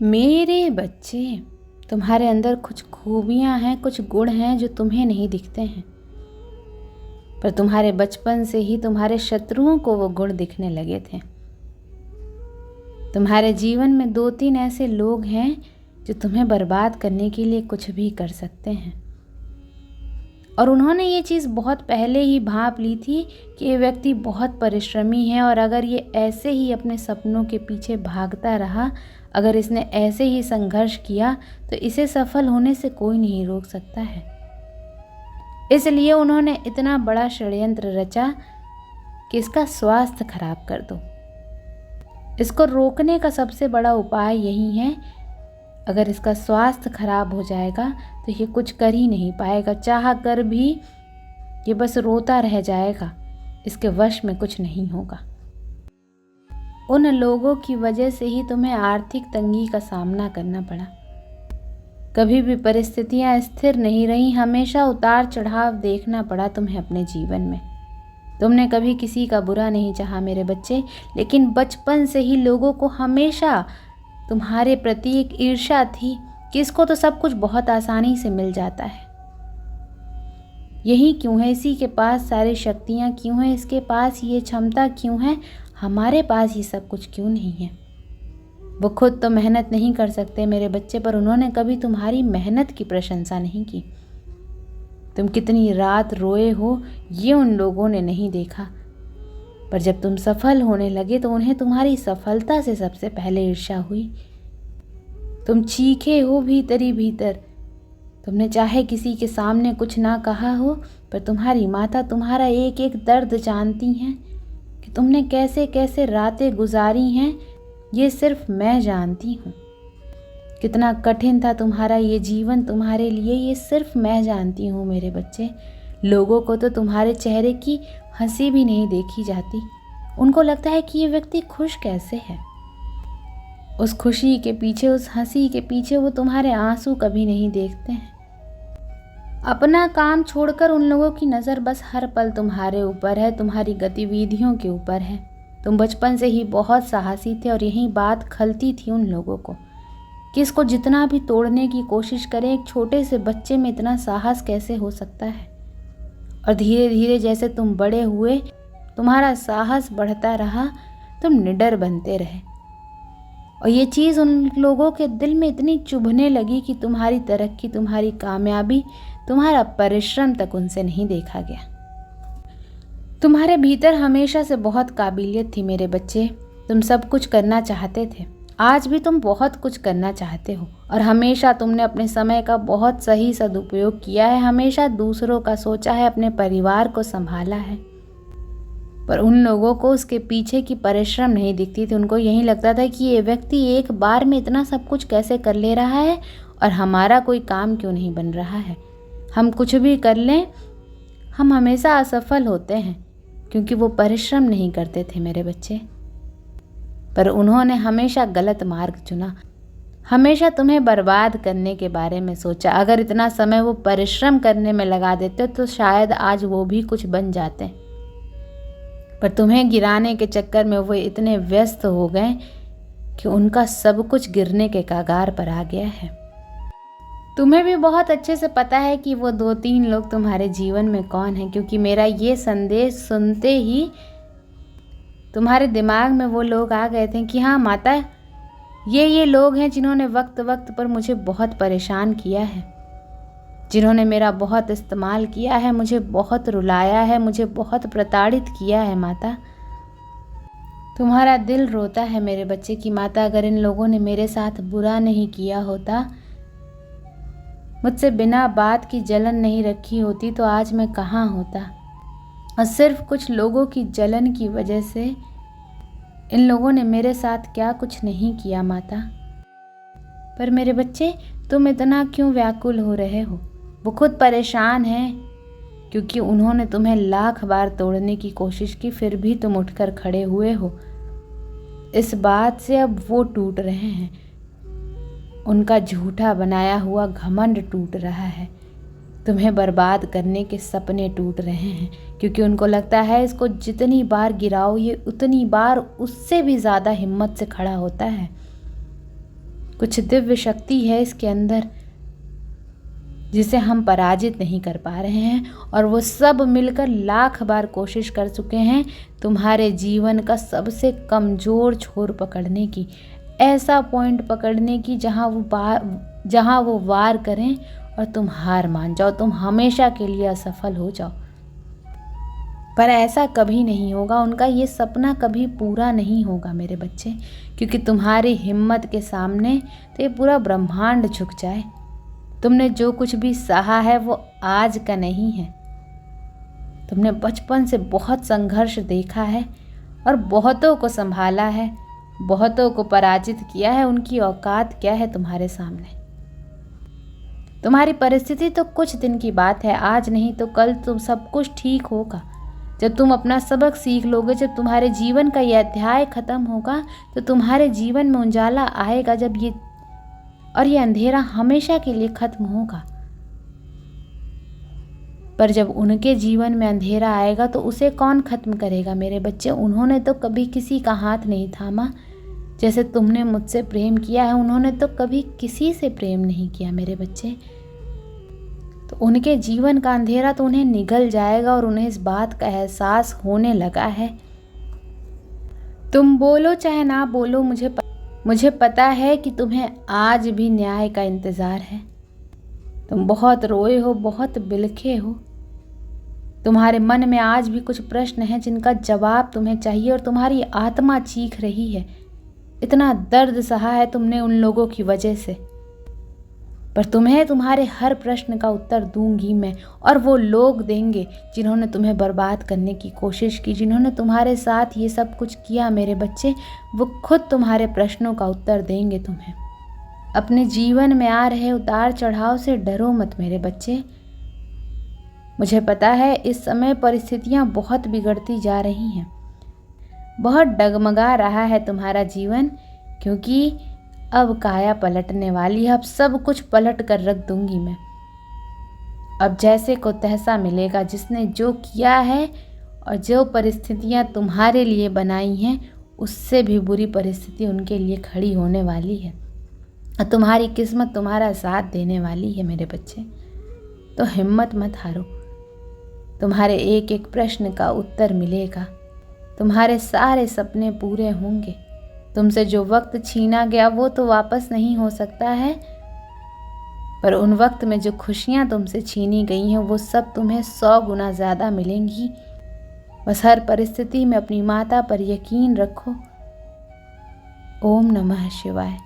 मेरे बच्चे, तुम्हारे अंदर कुछ खूबियां हैं, कुछ गुण हैं जो तुम्हें नहीं दिखते हैं, पर तुम्हारे बचपन से ही तुम्हारे शत्रुओं को वो गुण दिखने लगे थे। तुम्हारे जीवन में 2-3 ऐसे लोग हैं जो तुम्हें बर्बाद करने के लिए कुछ भी कर सकते हैं, और उन्होंने ये चीज़ बहुत पहले ही भांप ली थी कि ये व्यक्ति बहुत परिश्रमी है, और अगर ये ऐसे ही अपने सपनों के पीछे भागता रहा, अगर इसने ऐसे ही संघर्ष किया, तो इसे सफल होने से कोई नहीं रोक सकता है। इसलिए उन्होंने इतना बड़ा षड्यंत्र रचा कि इसका स्वास्थ्य खराब कर दो। इसको रोकने का सबसे बड़ा उपाय यही है, अगर इसका स्वास्थ्य खराब हो जाएगा तो ये कुछ कर ही नहीं पाएगा, चाह कर भी ये बस रोता रह जाएगा, इसके वश में कुछ नहीं होगा। उन लोगों की वजह से ही तुम्हें आर्थिक तंगी का सामना करना पड़ा। कभी भी परिस्थितियां स्थिर नहीं रही, हमेशा उतार चढ़ाव देखना पड़ा तुम्हें अपने जीवन में। तुमने कभी किसी का बुरा नहीं चाहा मेरे बच्चे, लेकिन बचपन से ही लोगों को हमेशा तुम्हारे प्रति एक ईर्ष्या थी कि इसको तो सब कुछ बहुत आसानी से मिल जाता है। यही क्यों है, इसी के पास सारी शक्तियाँ क्यों हैं, इसके पास ये क्षमता क्यों है, हमारे पास ये सब कुछ क्यों नहीं है। वो खुद तो मेहनत नहीं कर सकते मेरे बच्चे, पर उन्होंने कभी तुम्हारी मेहनत की प्रशंसा नहीं की। तुम कितनी रात रोए हो ये उन लोगों ने नहीं देखा, पर जब तुम सफल होने लगे तो उन्हें तुम्हारी सफलता से सबसे पहले ईर्ष्या हुई। तुम चीखे हो भीतर ही भीतर। तुमने चाहे किसी के सामने कुछ ना कहा हो, पर तुम्हारी माता तुम्हारा एक एक दर्द जानती हैं कि तुमने कैसे कैसे रातें गुजारी हैं, ये सिर्फ मैं जानती हूँ। कितना कठिन था तुम्हारा ये जीवन तुम्हारे लिए, ये सिर्फ मैं जानती हूँ मेरे बच्चे। लोगों को तो तुम्हारे चेहरे की हंसी भी नहीं देखी जाती, उनको लगता है कि ये व्यक्ति खुश कैसे है। उस खुशी के पीछे, उस हंसी के पीछे वो तुम्हारे आंसू कभी नहीं देखते हैं। अपना काम छोड़कर उन लोगों की नज़र बस हर पल तुम्हारे ऊपर है, तुम्हारी गतिविधियों के ऊपर है। तुम बचपन से ही बहुत साहसी थे, और यही बात खलती थी उन लोगों को कि इसको जितना भी तोड़ने की कोशिश करें, एक छोटे से बच्चे में इतना साहस कैसे हो सकता है। और धीरे धीरे जैसे तुम बड़े हुए, तुम्हारा साहस बढ़ता रहा, तुम निडर बनते रहे, और ये चीज़ उन लोगों के दिल में इतनी चुभने लगी कि तुम्हारी तरक्की, तुम्हारी कामयाबी, तुम्हारा परिश्रम तक उनसे नहीं देखा गया। तुम्हारे भीतर हमेशा से बहुत काबिलियत थी मेरे बच्चे, तुम सब कुछ करना चाहते थे। आज भी तुम बहुत कुछ करना चाहते हो, और हमेशा तुमने अपने समय का बहुत सही सदुपयोग किया है, हमेशा दूसरों का सोचा है, अपने परिवार को संभाला है। पर उन लोगों को उसके पीछे की परिश्रम नहीं दिखती थी। उनको यही लगता था कि ये व्यक्ति एक बार में इतना सब कुछ कैसे कर ले रहा है, और हमारा कोई काम क्यों नहीं बन रहा है। हम कुछ भी कर लें, हम हमेशा असफल होते हैं, क्योंकि वो परिश्रम नहीं करते थे मेरे बच्चे। पर उन्होंने हमेशा गलत मार्ग चुना, हमेशा तुम्हें बर्बाद करने के बारे में सोचा। अगर इतना समय वो परिश्रम करने में लगा देते तो शायद आज वो भी कुछ बन जाते, पर तुम्हें गिराने के चक्कर में वो इतने व्यस्त हो गए कि उनका सब कुछ गिरने के कगार पर आ गया है। तुम्हें भी बहुत अच्छे से पता है कि वो 2-3 लोग तुम्हारे जीवन में कौन हैं, क्योंकि मेरा ये संदेश सुनते ही तुम्हारे दिमाग में वो लोग आ गए थे कि हाँ माता, ये लोग हैं जिन्होंने वक्त वक्त पर मुझे बहुत परेशान किया है, जिन्होंने मेरा बहुत इस्तेमाल किया है, मुझे बहुत रुलाया है, मुझे बहुत प्रताड़ित किया है। माता, तुम्हारा दिल रोता है मेरे बच्चे की माता, अगर इन लोगों ने मेरे साथ बुरा नहीं किया होता, मुझसे बिना बात की जलन नहीं रखी होती, तो आज मैं कहाँ होता। और सिर्फ कुछ लोगों की जलन की वजह से इन लोगों ने मेरे साथ क्या कुछ नहीं किया माता। पर मेरे बच्चे, तुम इतना क्यों व्याकुल हो रहे हो। वो खुद परेशान हैं, क्योंकि उन्होंने तुम्हें लाख बार तोड़ने की कोशिश की, फिर भी तुम उठकर खड़े हुए हो। इस बात से अब वो टूट रहे हैं, उनका झूठा बनाया हुआ घमंड टूट रहा है, तुम्हें बर्बाद करने के सपने टूट रहे हैं, क्योंकि उनको लगता है इसको जितनी बार गिराओ ये उतनी बार उससे भी ज़्यादा हिम्मत से खड़ा होता है। कुछ दिव्य शक्ति है इसके अंदर जिसे हम पराजित नहीं कर पा रहे हैं, और वो सब मिलकर लाख बार कोशिश कर चुके हैं तुम्हारे जीवन का सबसे कमज़ोर छोर पकड़ने की, ऐसा पॉइंट पकड़ने की जहाँ वो वार करें और तुम हार मान जाओ, तुम हमेशा के लिए असफल हो जाओ। पर ऐसा कभी नहीं होगा, उनका ये सपना कभी पूरा नहीं होगा मेरे बच्चे, क्योंकि तुम्हारी हिम्मत के सामने तो ये पूरा ब्रह्मांड झुक जाए। तुमने जो कुछ भी सहा है वो आज का नहीं है। तुमने बचपन से बहुत संघर्ष देखा है और बहुतों को संभाला है, बहुतों को पराजित किया है। उनकी औकात क्या है तुम्हारे सामने? तुम्हारी परिस्थिति तो कुछ दिन की बात है, आज नहीं तो कल तुम सब कुछ ठीक होगा। जब तुम अपना सबक सीख लोगे, जब तुम्हारे जीवन का ये अध्याय खत्म होगा, तो तुम्हारे जीवन में उजाला आएगा। जब ये अंधेरा हमेशा के लिए खत्म होगा। पर जब उनके जीवन में अंधेरा आएगा तो उसे कौन खत्म करेगा मेरे बच्चे? उन्होंने तो कभी किसी का हाथ नहीं थामा। जैसे तुमने मुझसे प्रेम किया है, उन्होंने तो कभी किसी से प्रेम नहीं किया मेरे बच्चे। तो उनके जीवन का अंधेरा तो उन्हें निगल जाएगा और उन्हें इस बात का एहसास होने लगा है। तुम बोलो चाहे ना बोलो, मुझे पता है कि तुम्हें आज भी न्याय का इंतज़ार है। तुम बहुत रोए हो, बहुत बिलखे हो। तुम्हारे मन में आज भी कुछ प्रश्न हैं जिनका जवाब तुम्हें चाहिए, और तुम्हारी आत्मा चीख रही है। इतना दर्द सहा है तुमने उन लोगों की वजह से, पर तुम्हें तुम्हारे हर प्रश्न का उत्तर दूंगी मैं, और वो लोग देंगे जिन्होंने तुम्हें बर्बाद करने की कोशिश की, जिन्होंने तुम्हारे साथ ये सब कुछ किया मेरे बच्चे, वो खुद तुम्हारे प्रश्नों का उत्तर देंगे तुम्हें। अपने जीवन में आ रहे उतार चढ़ाव से डरो मत मेरे बच्चे। मुझे पता है इस समय परिस्थितियाँ बहुत बिगड़ती जा रही हैं, बहुत डगमगा रहा है तुम्हारा जीवन, क्योंकि अब काया पलटने वाली है। अब सब कुछ पलट कर रख दूंगी मैं। अब जैसे को तैसा मिलेगा। जिसने जो किया है और जो परिस्थितियां तुम्हारे लिए बनाई हैं, उससे भी बुरी परिस्थिति उनके लिए खड़ी होने वाली है, और तुम्हारी किस्मत तुम्हारा साथ देने वाली है मेरे बच्चे। तो हिम्मत मत हारो। तुम्हारे एक एक प्रश्न का उत्तर मिलेगा। तुम्हारे सारे सपने पूरे होंगे। तुमसे जो वक्त छीना गया वो तो वापस नहीं हो सकता है, पर उन वक्त में जो खुशियाँ तुमसे छीनी गई हैं वो सब तुम्हें 100 गुना ज़्यादा मिलेंगी। बस हर परिस्थिति में अपनी माता पर यकीन रखो। ओम नमः शिवाय।